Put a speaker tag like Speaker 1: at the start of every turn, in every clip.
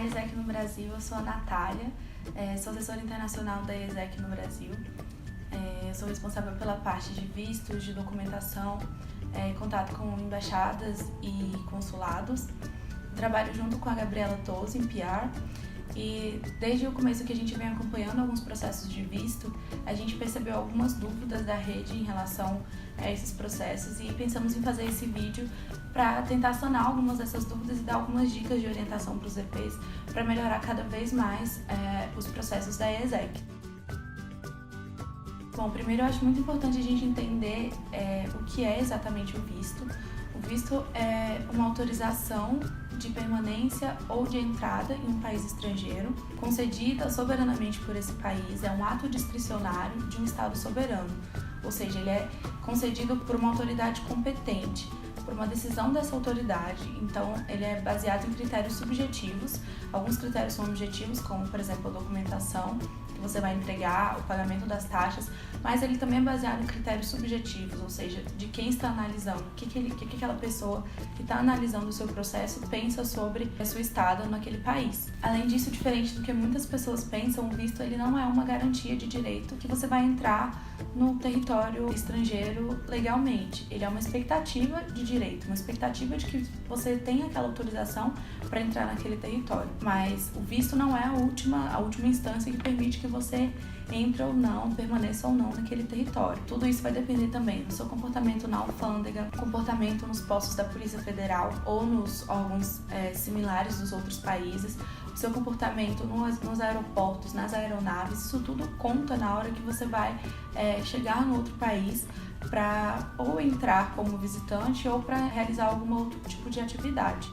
Speaker 1: ESEC no Brasil. Eu sou a Natália, sou assessora internacional da ESEC no Brasil. Eu sou responsável pela parte de vistos, de documentação, contato com embaixadas e consulados. Trabalho junto com a Gabriela Toso em PR e desde o começo que a gente vem acompanhando alguns processos de visto, a gente percebeu algumas dúvidas da rede em relação a esses processos e pensamos em fazer esse vídeo para tentar sanar algumas dessas dúvidas e dar algumas dicas de orientação para os EPs para melhorar cada vez mais os processos da ESEC. Bom, primeiro eu acho muito importante a gente entender o que é exatamente o visto. O visto é uma autorização de permanência ou de entrada em um país estrangeiro, concedida soberanamente por esse país, é um ato discricionário de um Estado soberano, ou seja, ele é concedido por uma autoridade competente, por uma decisão dessa autoridade, então ele é baseado em critérios subjetivos. Alguns critérios são objetivos, como por exemplo a documentação que você vai entregar, o pagamento das taxas, mas ele também é baseado em critérios subjetivos, ou seja, de quem está analisando, o que aquela pessoa que está analisando o seu processo pensa sobre a sua estada naquele país. Além disso, diferente do que muitas pessoas pensam, o visto ele não é uma garantia de direito que você vai entrar no território estrangeiro legalmente. Ele é uma expectativa de direito, uma expectativa de que você tenha aquela autorização para entrar naquele território. Mas o visto não é a última instância que permite que você entre ou não, permaneça ou não naquele território. Tudo isso vai depender também do seu comportamento na alfândega, comportamento nos postos da Polícia Federal ou nos órgãos similares dos outros países, o seu comportamento nos aeroportos, nas aeronaves. Isso tudo conta na hora que você vai chegar no outro país para ou entrar como visitante ou para realizar algum outro tipo de atividade.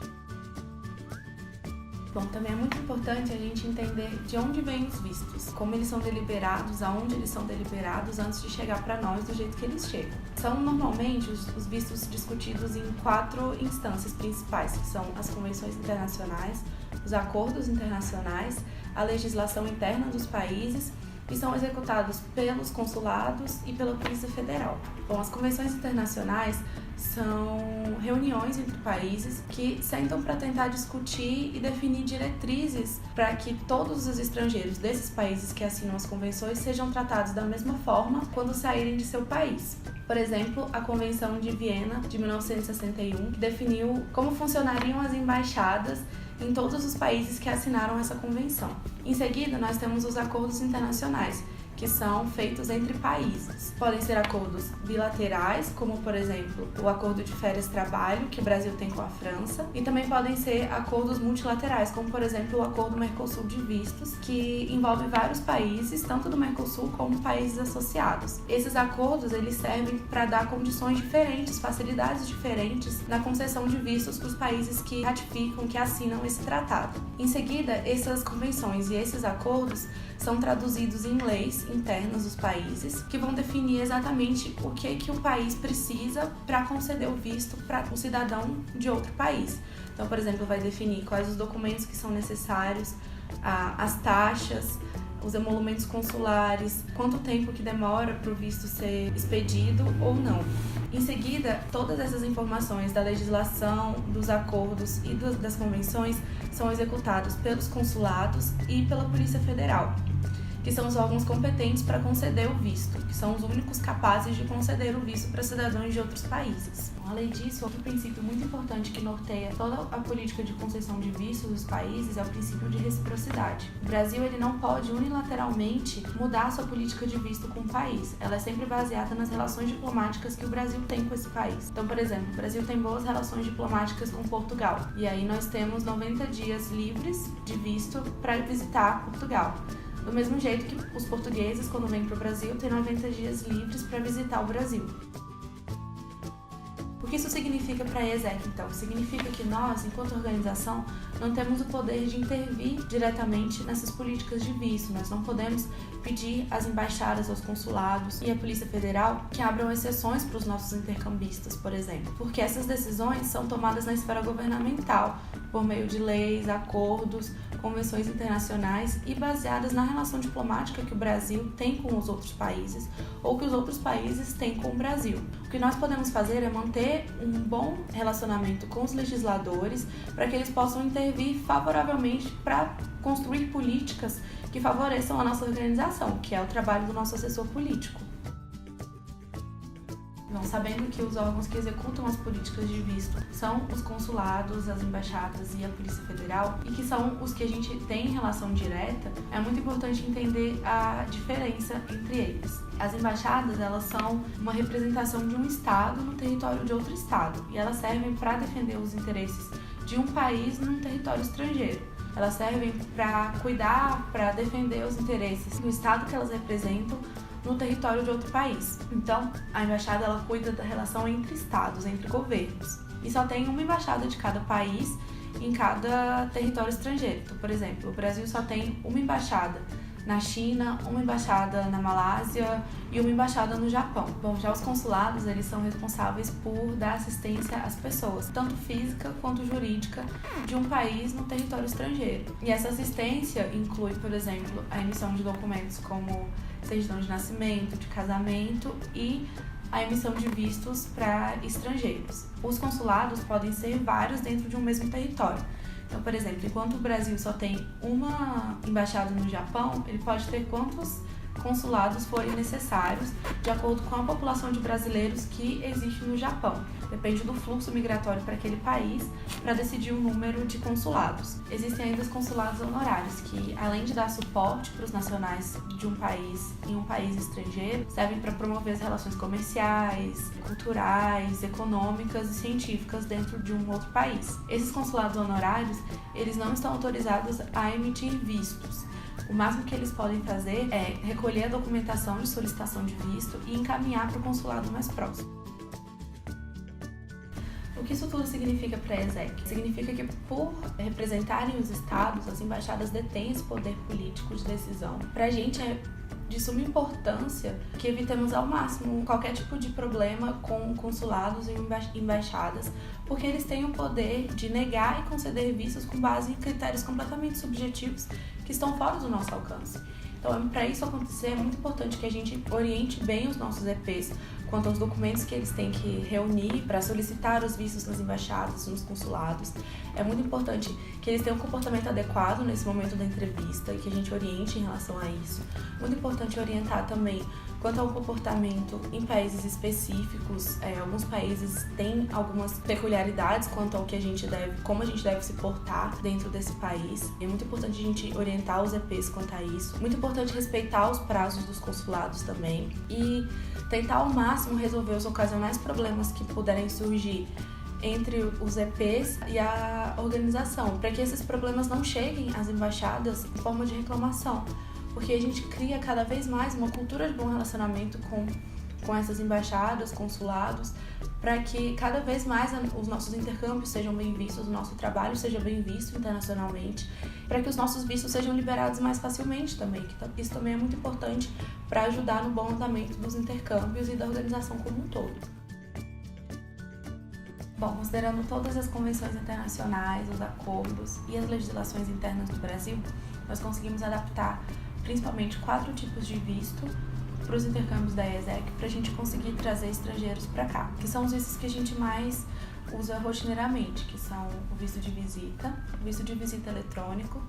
Speaker 1: Bom, também é muito importante a gente entender de onde vêm os vistos, como eles são deliberados, aonde eles são deliberados antes de chegar para nós do jeito que eles chegam. São normalmente os vistos discutidos em 4 instâncias principais, que são as convenções internacionais, os acordos internacionais, a legislação interna dos países, e são executados pelos consulados e pela Polícia Federal. Bom, as convenções internacionais são reuniões entre países que sentam para tentar discutir e definir diretrizes para que todos os estrangeiros desses países que assinam as convenções sejam tratados da mesma forma quando saírem de seu país. Por exemplo, a Convenção de Viena de 1961, que definiu como funcionariam as embaixadas em todos os países que assinaram essa convenção. Em seguida, nós temos os acordos internacionais, que são feitos entre países. Podem ser acordos bilaterais, como por exemplo o acordo de férias-trabalho que o Brasil tem com a França, e também podem ser acordos multilaterais, como por exemplo o acordo Mercosul de vistos, que envolve vários países, tanto do Mercosul como países associados. Esses acordos eles servem para dar condições diferentes, facilidades diferentes na concessão de vistos para os países que ratificam, que assinam esse tratado. Em seguida, essas convenções e esses acordos são traduzidos em leis internas dos países, que vão definir exatamente o que o país precisa para conceder o visto para um cidadão de outro país. Então, por exemplo, vai definir quais os documentos que são necessários, as taxas, os emolumentos consulares, quanto tempo que demora para o visto ser expedido ou não. Em seguida, todas essas informações da legislação, dos acordos e das convenções são executados pelos consulados e pela Polícia Federal, que são os órgãos competentes para conceder o visto, que são os únicos capazes de conceder o visto para cidadãos de outros países. Além disso, outro princípio muito importante que norteia toda a política de concessão de vistos dos países é o princípio de reciprocidade. O Brasil ele não pode unilateralmente mudar a sua política de visto com o país. Ela é sempre baseada nas relações diplomáticas que o Brasil tem com esse país. Então, por exemplo, o Brasil tem boas relações diplomáticas com Portugal, e aí nós temos 90 dias livres de visto para visitar Portugal. Do mesmo jeito que os portugueses, quando vêm para o Brasil, têm 90 dias livres para visitar o Brasil. O que isso significa para a ESEC, então? Significa que nós, enquanto organização, não temos o poder de intervir diretamente nessas políticas de visto. Nós não podemos pedir às embaixadas, aos consulados e à Polícia Federal que abram exceções para os nossos intercambistas, por exemplo, porque essas decisões são tomadas na esfera governamental, por meio de leis, acordos, convenções internacionais e baseadas na relação diplomática que o Brasil tem com os outros países ou que os outros países têm com o Brasil. que nós podemos fazer é manter um bom relacionamento com os legisladores para que eles possam intervir favoravelmente para construir políticas que favoreçam a nossa organização, que é o trabalho do nosso assessor político. Bom, sabendo que os órgãos que executam as políticas de visto são os consulados, as embaixadas e a Polícia Federal, e que são os que a gente tem relação direta, é muito importante entender a diferença entre eles. As embaixadas, elas são uma representação de um estado no território de outro estado, e elas servem para defender os interesses de um país num território estrangeiro. Elas servem para cuidar, para defender os interesses do estado que elas representam no território de outro país. Então, a embaixada ela cuida da relação entre estados, entre governos. E só tem uma embaixada de cada país em cada território estrangeiro. Então, por exemplo, o Brasil só tem uma embaixada na China, uma embaixada na Malásia e uma embaixada no Japão. Bom, já os consulados, eles são responsáveis por dar assistência às pessoas, tanto física quanto jurídica, de um país no território estrangeiro. E essa assistência inclui, por exemplo, a emissão de documentos como certidão de nascimento, de casamento e a emissão de vistos para estrangeiros. Os consulados podem ser vários dentro de um mesmo território. Então, por exemplo, enquanto o Brasil só tem uma embaixada no Japão, ele pode ter quantos consulados forem necessários, de acordo com a população de brasileiros que existe no Japão. Depende do fluxo migratório para aquele país, para decidir o número de consulados. Existem ainda os consulados honorários, que além de dar suporte para os nacionais de um país em um país estrangeiro, servem para promover as relações comerciais, culturais, econômicas e científicas dentro de um outro país. Esses consulados honorários, eles não estão autorizados a emitir vistos. O máximo que eles podem fazer é recolher a documentação de solicitação de visto e encaminhar para o consulado mais próximo. O que isso tudo significa para a ESEC? Significa que, por representarem os estados, as embaixadas detêm esse poder político de decisão. Para a gente é de suma importância que evitemos ao máximo qualquer tipo de problema com consulados e embaixadas, porque eles têm o poder de negar e conceder vistos com base em critérios completamente subjetivos que estão fora do nosso alcance. Então, para isso acontecer, é muito importante que a gente oriente bem os nossos EPs quanto aos documentos que eles têm que reunir para solicitar os vistos nas embaixadas, nos consulados. É muito importante que eles tenham um comportamento adequado nesse momento da entrevista e que a gente oriente em relação a isso. Muito importante orientar também quanto ao comportamento em países específicos. Alguns países têm algumas peculiaridades quanto ao que como a gente deve se portar dentro desse país. É muito importante a gente orientar os EPs quanto a isso. Muito importante respeitar os prazos dos consulados também e tentar ao máximo resolver os ocasionais problemas que puderem surgir entre os EPs e a organização, para que esses problemas não cheguem às embaixadas em forma de reclamação, porque a gente cria cada vez mais uma cultura de bom relacionamento com essas embaixadas, consulados, para que cada vez mais os nossos intercâmbios sejam bem vistos, o nosso trabalho seja bem visto internacionalmente, para que os nossos vistos sejam liberados mais facilmente também, que isso também é muito importante para ajudar no bom andamento dos intercâmbios e da organização como um todo. Bom, considerando todas as convenções internacionais, os acordos e as legislações internas do Brasil, nós conseguimos adaptar principalmente 4 tipos de visto para os intercâmbios da ESEC, para a gente conseguir trazer estrangeiros para cá, que são os vistos que a gente mais usa rotineiramente, que são o visto de visita, o visto de visita eletrônico,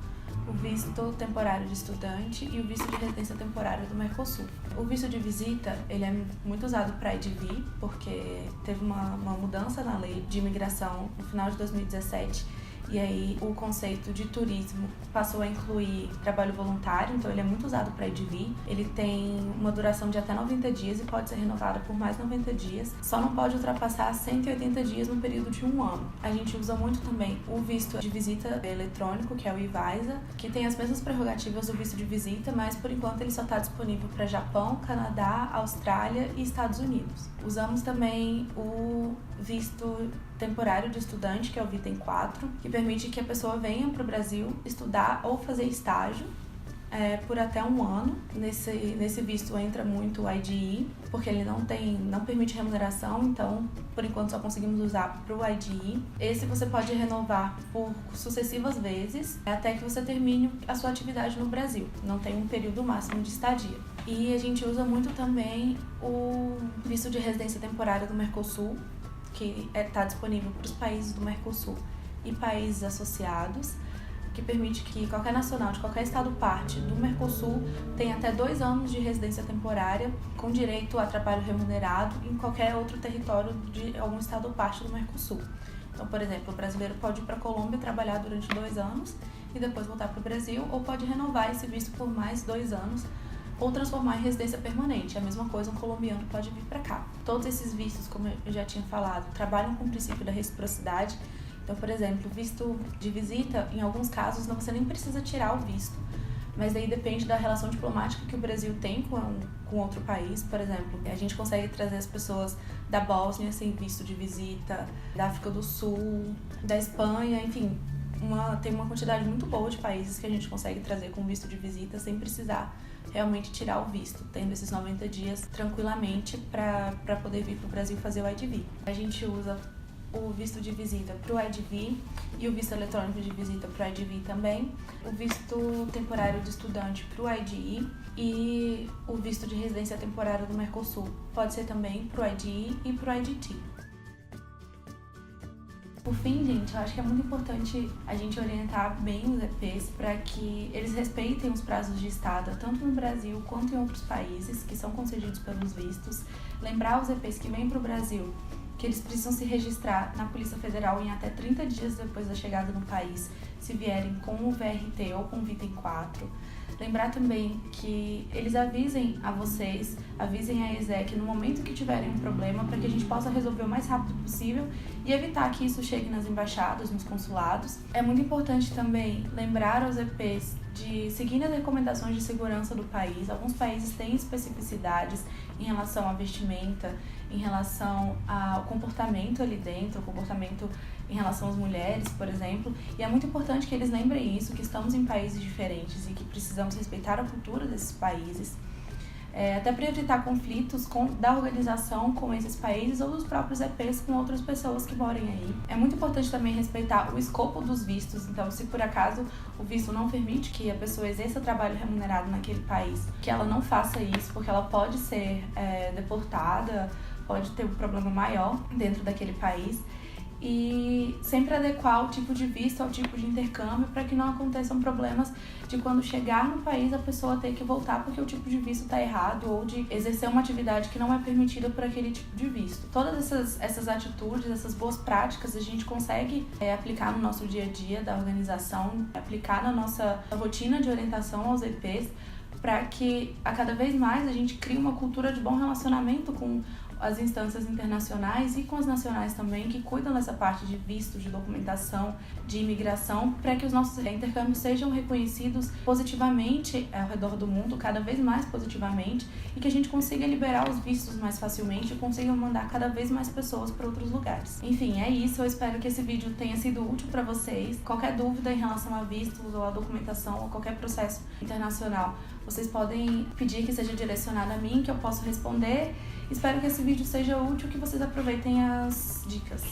Speaker 1: o visto temporário de estudante e o visto de residência temporária do Mercosul. O visto de visita, ele é muito usado para ID-vir, porque teve uma mudança na lei de imigração no final de 2017, e aí o conceito de turismo passou a incluir trabalho voluntário, então ele é muito usado para ID-vir. Ele tem uma duração de até 90 dias e pode ser renovado por mais 90 dias. Só não pode ultrapassar 180 dias no período de 1 ano. A gente usa muito também o visto de visita eletrônico, que é o e-Visa, que tem as mesmas prerrogativas do visto de visita, mas por enquanto ele só está disponível para Japão, Canadá, Austrália e Estados Unidos. Usamos também o visto temporário de estudante, que é o Vitem 4, que permite que a pessoa venha para o Brasil estudar ou fazer estágio por até 1 ano. Nesse visto entra muito o IDE, porque ele não permite remuneração, então por enquanto só conseguimos usar para o IDE. Esse você pode renovar por sucessivas vezes até que você termine a sua atividade no Brasil, não tem um período máximo de estadia. E a gente usa muito também o visto de residência temporária do Mercosul, que está disponível para os países do Mercosul e países associados, que permite que qualquer nacional de qualquer estado parte do Mercosul tenha até 2 anos de residência temporária com direito a trabalho remunerado em qualquer outro território de algum estado parte do Mercosul. Então, por exemplo, o brasileiro pode ir para a Colômbia trabalhar durante 2 anos e depois voltar para o Brasil, ou pode renovar esse visto por mais 2 anos ou transformar em residência permanente. A mesma coisa, um colombiano pode vir para cá. Todos esses vistos, como eu já tinha falado, trabalham com o princípio da reciprocidade. Então, por exemplo, visto de visita, em alguns casos, você nem precisa tirar o visto, mas daí depende da relação diplomática que o Brasil tem com outro país. Por exemplo, a gente consegue trazer as pessoas da Bósnia sem visto de visita, da África do Sul, da Espanha, enfim, tem uma quantidade muito boa de países que a gente consegue trazer com visto de visita sem precisar realmente tirar o visto, tendo esses 90 dias tranquilamente para poder vir para o Brasil fazer o IDV. A gente usa o visto de visita para o IDV e o visto eletrônico de visita para o IDV também, o visto temporário de estudante para o IDE e o visto de residência temporária do Mercosul pode ser também para o IDE e para o IDT. Por fim, gente, eu acho que é muito importante a gente orientar bem os EPs para que eles respeitem os prazos de estada, tanto no Brasil quanto em outros países que são concedidos pelos vistos. Lembrar os EPs que vêm para o Brasil que eles precisam se registrar na Polícia Federal em até 30 dias depois da chegada no país, se vierem com o VRT ou com o Vitem 4. Lembrar também que eles avisem a vocês, avisem a ESEC no momento que tiverem um problema, para que a gente possa resolver o mais rápido possível e evitar que isso chegue nas embaixadas, nos consulados. É muito importante também lembrar aos EPs de seguir as recomendações de segurança do país. Alguns países têm especificidades em relação à vestimenta, em relação ao comportamento ali dentro, o comportamento em relação às mulheres, por exemplo, e é muito importante que eles lembrem isso, que estamos em países diferentes e que precisamos respeitar a cultura desses países, até para evitar conflitos da organização com esses países ou dos próprios EPs com outras pessoas que morem aí. É muito importante também respeitar o escopo dos vistos, então se por acaso o visto não permite que a pessoa exerça trabalho remunerado naquele país, que ela não faça isso, porque ela pode ser deportada, pode ter um problema maior dentro daquele país. E sempre adequar o tipo de visto ao tipo de intercâmbio para que não aconteçam problemas de quando chegar no país a pessoa ter que voltar porque o tipo de visto está errado ou de exercer uma atividade que não é permitida por aquele tipo de visto. Todas essas atitudes, essas boas práticas a gente consegue aplicar no nosso dia a dia da organização, aplicar na nossa rotina de orientação aos EPs, para que a cada vez mais a gente crie uma cultura de bom relacionamento com as instâncias internacionais e com as nacionais também, que cuidam dessa parte de visto, de documentação, de imigração, para que os nossos intercâmbios sejam reconhecidos positivamente ao redor do mundo, cada vez mais positivamente, e que a gente consiga liberar os vistos mais facilmente e consiga mandar cada vez mais pessoas para outros lugares. Enfim, é isso. Eu espero que esse vídeo tenha sido útil para vocês. Qualquer dúvida em relação a vistos ou a documentação ou qualquer processo internacional, vocês podem pedir que seja direcionado a mim, que eu posso responder. Espero que esse vídeo seja útil, que vocês aproveitem as dicas.